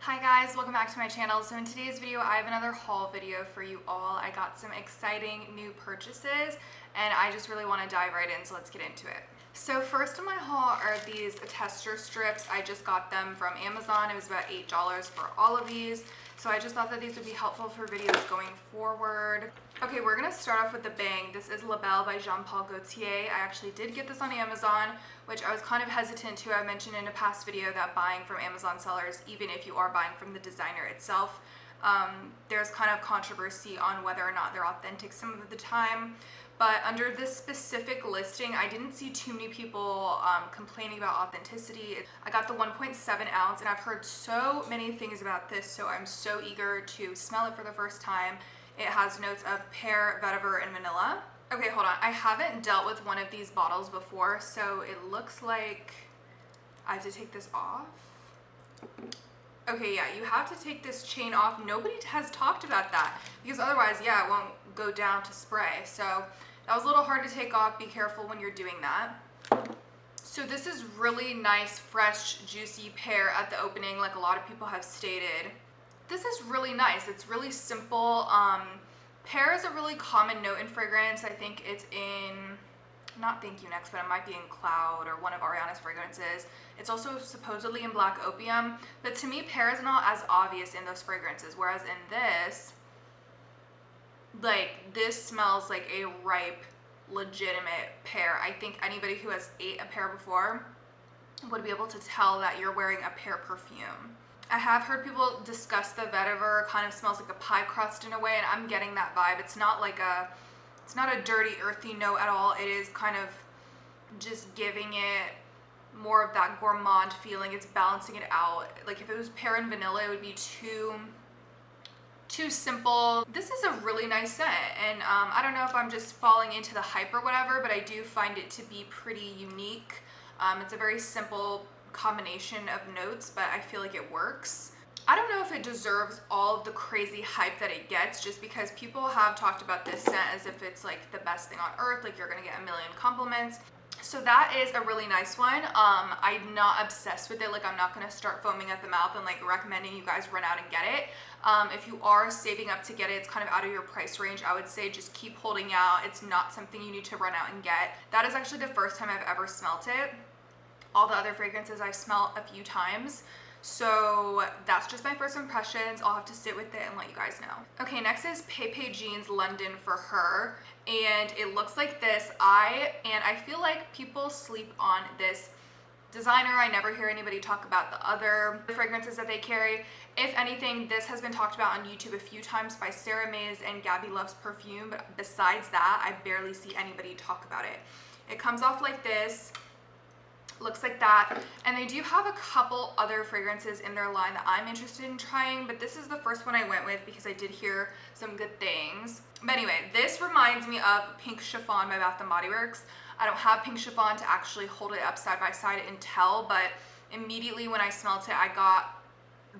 Hi guys, welcome back to my channel. So in today's video, I have another haul video for you all. I got some exciting new purchases and I just really want to dive right in, so let's get into it. So first in my haul are these tester strips. I just got them from Amazon. It was about $8 for all of these. So I just thought that these would be helpful for videos going forward. Okay, we're gonna start off with the bang. This is La Belle by Jean-Paul Gaultier. I actually did get this on Amazon, which I was kind of hesitant to. I mentioned in a past video that buying from Amazon sellers, even if you are buying from the designer itself, there's kind of controversy on whether or not they're authentic some of the time. But under this specific listing, I didn't see too many people complaining about authenticity. I got the 1.7 ounce and I've heard so many things about this, so I'm so eager to smell it for the first time. It has notes of pear, vetiver, and vanilla. Okay, hold on. I haven't dealt with one of these bottles before, so it looks like I have to take this off. Okay, yeah, you have to take this chain off. Nobody has talked about that because otherwise, yeah, it won't go down to spray. So that was a little hard to take off. Be careful when you're doing that. So this is really nice, fresh, juicy pear at the opening, like a lot of people have stated. This is really nice. It's really simple. Pear is a really common note in fragrance. I think it's in, not Thank You Next, but it might be in Cloud or one of Ariana's fragrances. It's also supposedly in Black Opium, but to me, pear is not as obvious in those fragrances, whereas in this, like, this smells like a ripe, legitimate pear. I think anybody who has ate a pear before would be able to tell that you're wearing a pear perfume. I have heard people discuss the vetiver. Kind of smells like a pie crust in a way, and I'm getting that vibe. It's not like it's not a dirty, earthy note at all. It is kind of just giving it more of that gourmand feeling. It's balancing it out. Like if it was pear and vanilla, it would be too simple. This is a really nice scent, and I don't know if I'm just falling into the hype or whatever, but I do find it to be pretty unique. It's a very simple combination of notes, but I feel like it works. I don't know if it deserves all of the crazy hype that it gets, just because people have talked about this scent as if it's like the best thing on earth, like you're gonna get a million compliments. So that is a really nice one. I'm not obsessed with it. Like I'm not gonna start foaming at the mouth and like recommending you guys run out and get it. If you are saving up to get it, it's kind of out of your price range. I would say just keep holding out. It's not something you need to run out and get. That is actually the first time I've ever smelt it. All the other fragrances I've smelled a few times. So that's just my first impressions. I'll have to sit with it and let you guys know. Okay, next is Pepe Jeans London for Her. And it looks like this. I feel like people sleep on this designer. I never hear anybody talk about the other fragrances that they carry. If anything, this has been talked about on YouTube a few times by Sarah Mays and Gabby Loves Perfume. But besides that, I barely see anybody talk about it. It comes off like this. Looks like that, and they do have a couple other fragrances in their line that I'm interested in trying, but this is the first one I went with because I did hear some good things. But anyway, this reminds me of Pink Chiffon by Bath & Body Works. I don't have Pink Chiffon to actually hold it up side by side and tell, but immediately when I smelt it, I got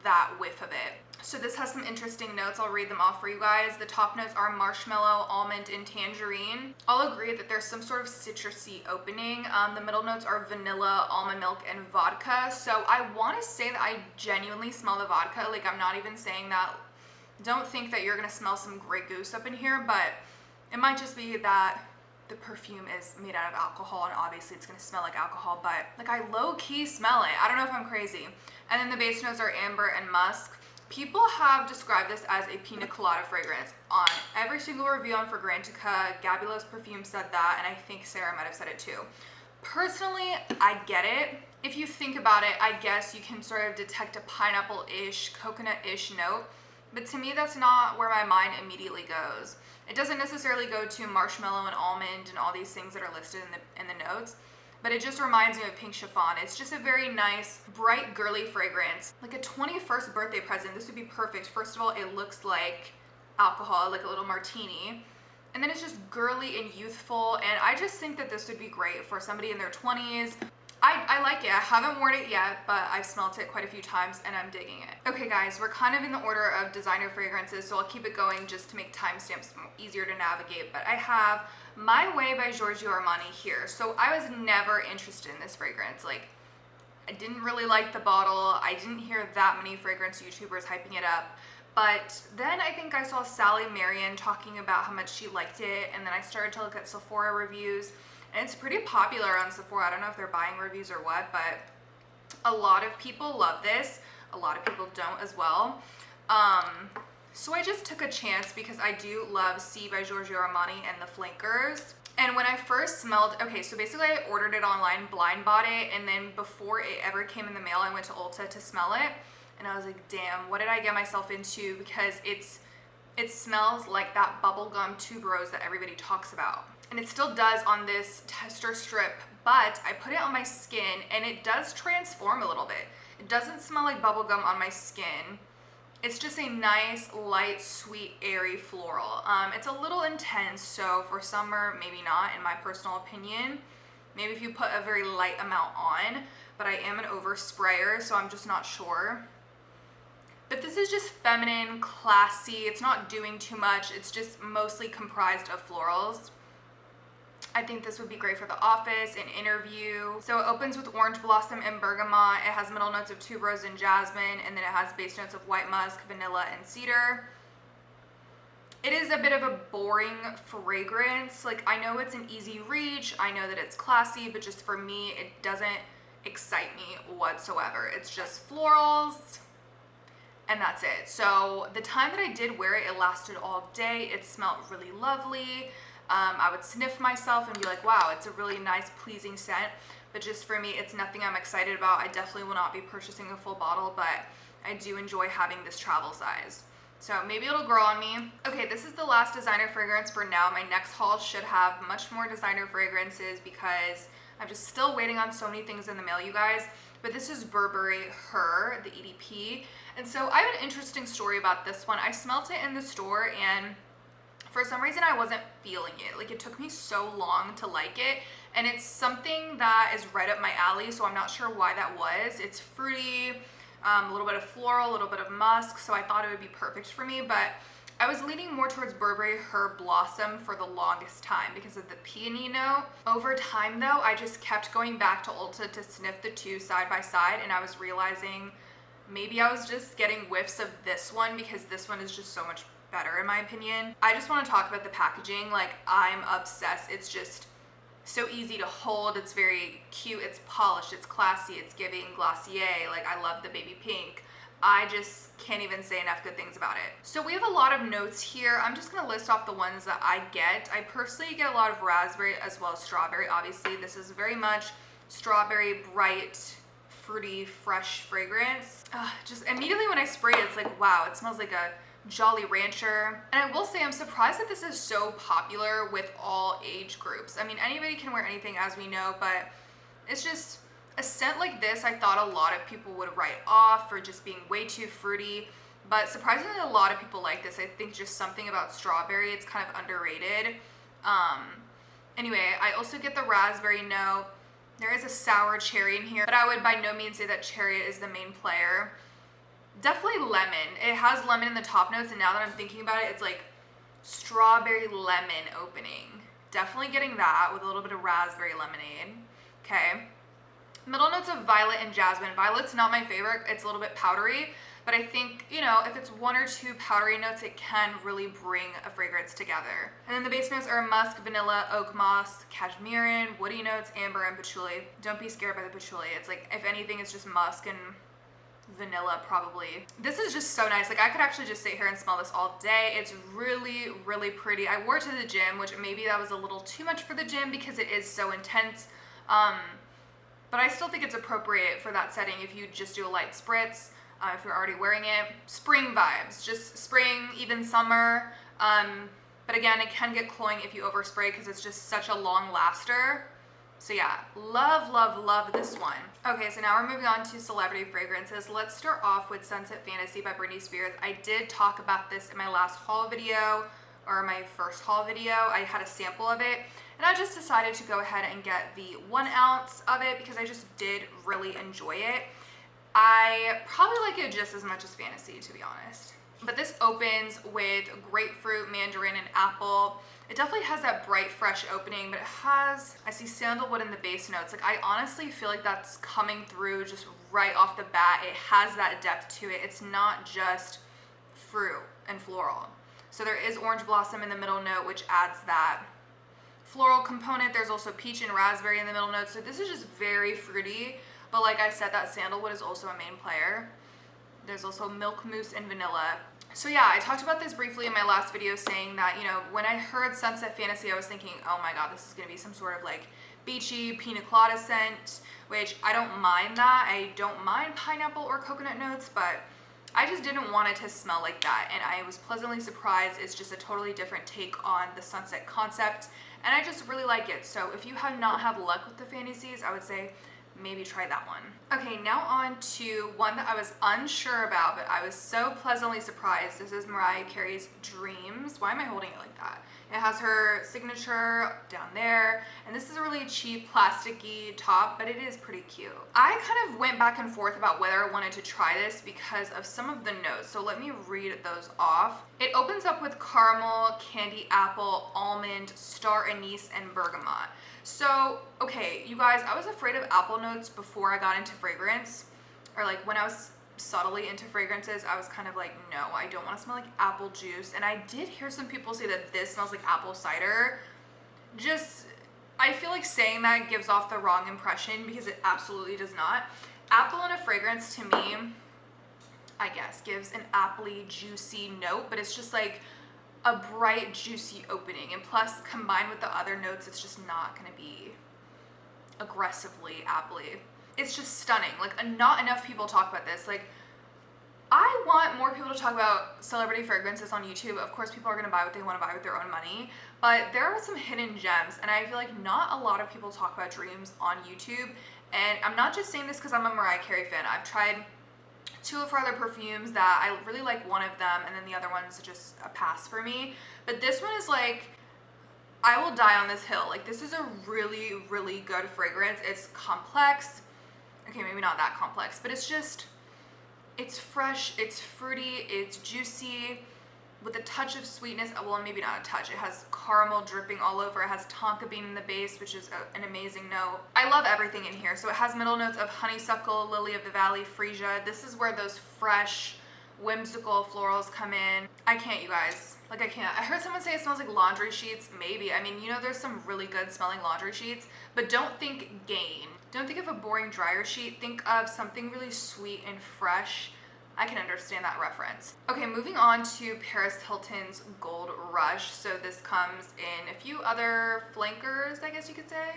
that whiff of it. So this has some interesting notes. I'll read them off for you guys. The top notes are marshmallow, almond, and tangerine. I'll agree that there's some sort of citrusy opening. The middle notes are vanilla, almond milk, and vodka. So I want to say that I genuinely smell the vodka. Like I'm not even saying that. Don't think that you're going to smell some Grey Goose up in here, but it might just be that the perfume is made out of alcohol and obviously it's going to smell like alcohol, but like I low-key smell it. I don't know if I'm crazy. And then the base notes are amber and musk. People have described this as a pina colada fragrance. On every single review on Fragrantica, Gabby Loves Perfume said that, and I think Sarah might have said it too. Personally, I get it. If you think about it, I guess you can sort of detect a pineapple-ish, coconut-ish note, but to me that's not where my mind immediately goes. It doesn't necessarily go to marshmallow and almond and all these things that are listed in the notes, but it just reminds me of Pink Chiffon. It's just a very nice, bright, girly fragrance. Like a 21st birthday present, this would be perfect. First of all, it looks like alcohol, like a little martini. And then it's just girly and youthful, and I just think that this would be great for somebody in their 20s. I like it. I haven't worn it yet, but I've smelt it quite a few times and I'm digging it. Okay guys, we're kind of in the order of designer fragrances, so I'll keep it going just to make timestamps easier to navigate. But I have My Way by Giorgio Armani here. So I was never interested in this fragrance. Like I didn't really like the bottle. I didn't hear that many fragrance YouTubers hyping it up. But then I think I saw Sally Marion talking about how much she liked it, and then I started to look at Sephora reviews, and it's pretty popular on Sephora. I don't know if they're buying reviews or what, but a lot of people love this. A lot of people don't as well. So I just took a chance because I do love C by Giorgio Armani and the flankers. And when I first smelled, okay, so basically I ordered it online, blind bought it, and then before it ever came in the mail, I went to Ulta to smell it, and I was like, damn, what did I get myself into? Because it smells like that bubblegum tuberose that everybody talks about. And it still does on this tester strip, but I put it on my skin and it does transform a little bit. It doesn't smell like bubblegum on my skin. It's just a nice, light, sweet, airy floral. It's a little intense, so for summer, maybe not, in my personal opinion. Maybe if you put a very light amount on, but I am an oversprayer, so I'm just not sure. But this is just feminine, classy. It's not doing too much. It's just mostly comprised of florals. I think this would be great for the office, an interview. So it opens with orange blossom and bergamot. It has middle notes of tuberose and jasmine, and then it has base notes of white musk, vanilla, and cedar. It is a bit of a boring fragrance. Like, I know it's an easy reach. I know that it's classy, but just for me, it doesn't excite me whatsoever. It's just florals, and that's it. So the time that I did wear it, it lasted all day. It smelled really lovely. I would sniff myself and be like, wow, it's a really nice, pleasing scent. But just for me, it's nothing I'm excited about. I definitely will not be purchasing a full bottle, but I do enjoy having this travel size. So maybe it'll grow on me. Okay, this is the last designer fragrance for now. My next haul should have much more designer fragrances because I'm just still waiting on so many things in the mail, you guys. But this is Burberry Her, the EDP. And so I have an interesting story about this one. I smelt it in the store and for some reason I wasn't feeling it. Like, it took me so long to like it, and it's something that is right up my alley, so I'm not sure why that was. It's fruity, a little bit of floral, a little bit of musk, so I thought it would be perfect for me, but I was leaning more towards Burberry Her Blossom for the longest time because of the peony note. Over time though, I just kept going back to Ulta to sniff the two side by side, and I was realizing maybe I was just getting whiffs of this one because this one is just so much better in my opinion. I just want to talk about the packaging. Like, I'm obsessed. It's just so easy to hold. It's very cute. It's polished. It's classy. It's giving Glossier. Like, I love the baby pink. I just can't even say enough good things about it. So we have a lot of notes here. I'm just going to list off the ones that I get. I personally get a lot of raspberry as well as strawberry. Obviously, this is very much strawberry, bright, fruity, fresh fragrance. Just immediately when I spray it, it's like, wow, it smells like a Jolly Rancher. And I will say I'm surprised that this is so popular with all age groups. I mean, anybody can wear anything, as we know, but it's just a scent like this I thought a lot of people would write off for just being way too fruity, but surprisingly a lot of people like this. I think just something about strawberry, it's kind of underrated. Anyway, I also get the raspberry note. There is a sour cherry in here, but I would by no means say that cherry is the main player. Definitely lemon. It has lemon in the top notes, and now that I'm thinking about it, it's like strawberry lemon opening. Definitely getting that with a little bit of raspberry lemonade. Okay. Middle notes of violet and jasmine. Violet's not my favorite. It's a little bit powdery, but I think, you know, if it's one or two powdery notes, it can really bring a fragrance together. And then the base notes are musk, vanilla, oak moss, cashmere, woody notes, amber, and patchouli. Don't be scared by the patchouli. It's like, if anything, it's just musk and vanilla probably. This is just so nice. Like, I could actually just sit here and smell this all day. It's really, really pretty. I wore it to the gym, which maybe that was a little too much for the gym because it is so intense. But I still think it's appropriate for that setting if you just do a light spritz, if you're already wearing it. Spring vibes, just spring, even summer. But again, it can get cloying if you overspray because it's just such a long laster. So yeah, love, love, love this one. Okay, so now we're moving on to celebrity fragrances. Let's start off with Sunset Fantasy by Britney Spears. I did talk about this in my last haul video, or my first haul video. I had a sample of it, and I just decided to go ahead and get the 1 ounce of it because I just did really enjoy it. I probably like it just as much as Fantasy, to be honest. But this opens with grapefruit, mandarin, and apple. It definitely has that bright, fresh opening, but it has, I see sandalwood in the base notes. Like, I honestly feel like that's coming through just right off the bat. It has that depth to it. It's not just fruit and floral. So there is orange blossom in the middle note, which adds that floral component. There's also peach and raspberry in the middle note. So this is just very fruity. But like I said, that sandalwood is also a main player. There's also milk mousse and vanilla. So yeah, I talked about this briefly in my last video, saying that, you know, when I heard Sunset Fantasy, I was thinking, oh my god, this is gonna be some sort of like beachy pina colada scent, which I don't mind that. I don't mind pineapple or coconut notes, but I just didn't want it to smell like that, and I was pleasantly surprised. It's just a totally different take on the Sunset concept, and I just really like it. So if you have not had luck with the Fantasies, I would say maybe try that one. Okay, now on to one that I was unsure about, but I was so pleasantly surprised. This is Mariah Carey's Dreams. Why am I holding it like that? It has her signature down there, and this is a really cheap plasticky top, but it is pretty cute. I kind of went back and forth about whether I wanted to try this because of some of the notes, so let me read those off. It opens up with caramel, candy apple, almond, star anise, and bergamot. So, okay, you guys, I was afraid of apple notes before I got into fragrance, or like when I was subtly into fragrances, I was kind of like, no, I don't want to smell like apple juice. And I did hear some people say that this smells like apple cider. Just, I feel like saying that gives off the wrong impression because it absolutely does not. Apple in a fragrance to me, I guess, gives an appley, juicy note, but it's just like a bright, juicy opening. And plus, combined with the other notes, it's just not gonna be aggressively appley. It's just stunning. Like, not enough people talk about this. Like, I want more people to talk about celebrity fragrances on YouTube. Of course, people are gonna buy what they want to buy with their own money, but there are some hidden gems, and I feel like not a lot of people talk about Dreams on YouTube. And I'm not just saying this because I'm a Mariah Carey fan. I've tried two of her other perfumes that I really like one of them, and then the other one's just a pass for me. But this one is like, I will die on this hill. Like, this is a really, really good fragrance. It's complex. Okay, maybe not that complex, but it's just, it's fresh, it's fruity, it's juicy, with a touch of sweetness. Well, maybe not a touch. It has caramel dripping all over. It has tonka bean in the base, which is an amazing note. I love everything in here. So it has middle notes of honeysuckle, lily of the valley, freesia. This is where those fresh, whimsical florals come in. I can't, you guys. Like, I can't. I heard someone say it smells like laundry sheets. Maybe. I mean, you know, there's some really good smelling laundry sheets, but don't think Gain. Don't think of a boring dryer sheet. Think of something really sweet and fresh. I can understand that reference. Okay, moving on to Paris Hilton's Gold Rush. So this comes in a few other flankers, I guess you could say,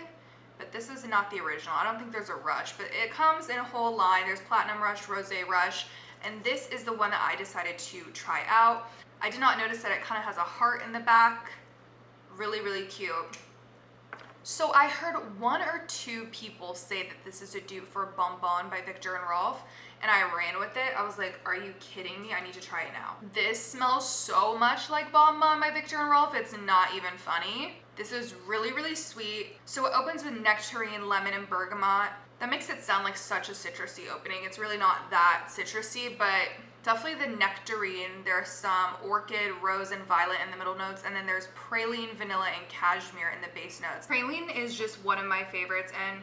but this is not the original. I don't think there's a rush, but it comes in a whole line. There's Platinum Rush, Rosé Rush, and this is the one that I decided to try out. I did not notice that it kind of has a heart in the back. Really, really cute. So I heard one or two people say that this is a dupe for Bon Bon by Viktor and Rolf, and I ran with it. I was like, are you kidding me? I need to try it now. This smells so much like Bon Bon by Viktor and Rolf, it's not even funny. This is really, really sweet. So it opens with nectarine, lemon, and bergamot. That makes it sound like such a citrusy opening. It's really not that citrusy, but definitely the nectarine. There's some orchid, rose, and violet in the middle notes, and then there's praline, vanilla, and cashmere in the base notes. Praline is just one of my favorites, and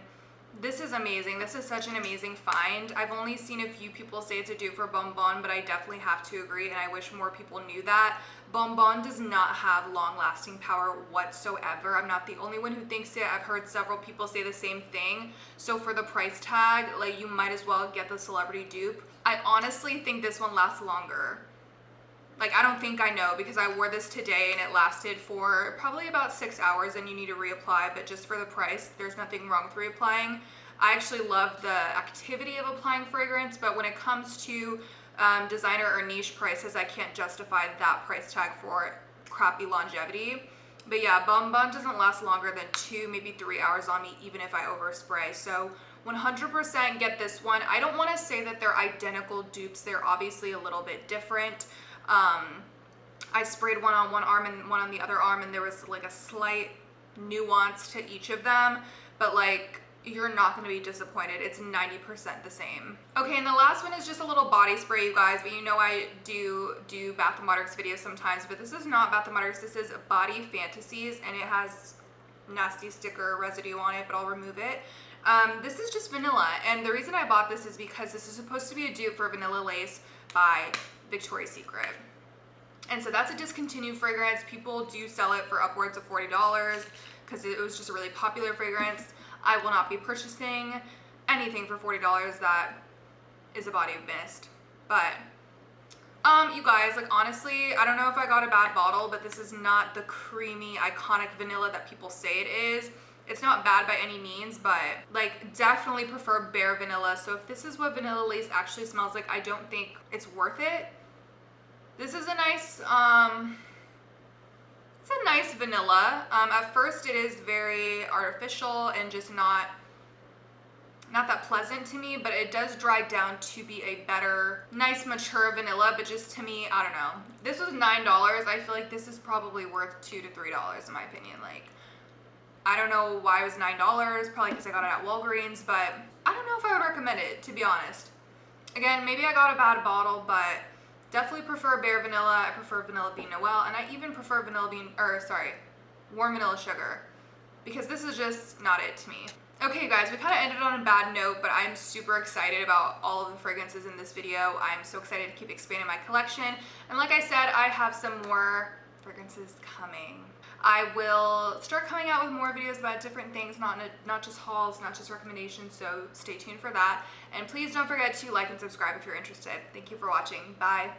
this is amazing. This is such an amazing find. I've only seen a few people say it's a dupe for Bon Bon, but I definitely have to agree, and I wish more people knew that. Bon Bon does not have long-lasting power whatsoever. I'm not the only one who thinks it. I've heard several people say the same thing. So for the price tag, like, you might as well get the celebrity dupe. I honestly think this one lasts longer. Like, I don't think, I know, because I wore this today and it lasted for probably about 6 hours, and you need to reapply, but just for the price, there's nothing wrong with reapplying. I actually love the activity of applying fragrance, but when it comes to designer or niche prices, I can't justify that price tag for crappy longevity. But yeah, Bon Bon doesn't last longer than 2, maybe 3 hours on me, even if I overspray. So 100% get this one. I don't want to say that they're identical dupes. They're obviously a little bit different. I sprayed one on one arm and one on the other arm, and there was like a slight nuance to each of them, but like, you're not going to be disappointed. It's 90% the same. Okay, and the last one is just a little body spray, you guys, but you know I do Bath & Body Works videos sometimes, but this is not Bath & Body Works. This is Body Fantasies, and it has nasty sticker residue on it, but I'll remove it. This is just vanilla, and the reason I bought this is because this is supposed to be a dupe for Vanilla Lace by Victoria's Secret. And so that's a discontinued fragrance. People do sell it for upwards of $40 because it was just a really popular fragrance. I will not be purchasing anything for $40 that is a body of mist. But, you guys, like, honestly, I don't know if I got a bad bottle, but this is not the creamy, iconic vanilla that people say it is. It's not bad by any means, but, like, definitely prefer bare vanilla. So if this is what Vanilla Lace actually smells like, I don't think it's worth it. This is a nice, it's a nice vanilla. At first it is very artificial and just not that pleasant to me, but it does dry down to be a better, nice, mature vanilla. But just to me, I don't know. This was $9. I feel like this is probably worth $2 to $3 in my opinion. Like, I don't know why it was $9, probably because I got it at Walgreens, but I don't know if I would recommend it, to be honest. Again, maybe I got a bad bottle, but definitely prefer bare vanilla. I prefer Vanilla Bean Noel, and I even prefer warm vanilla sugar, because this is just not it to me. Okay, guys, we kind of ended on a bad note, but I'm super excited about all of the fragrances in this video. I'm so excited to keep expanding my collection, and like I said, I have some more fragrances coming. I will start coming out with more videos about different things, not just hauls, not just recommendations, so stay tuned for that. And please don't forget to like and subscribe if you're interested. Thank you for watching. Bye.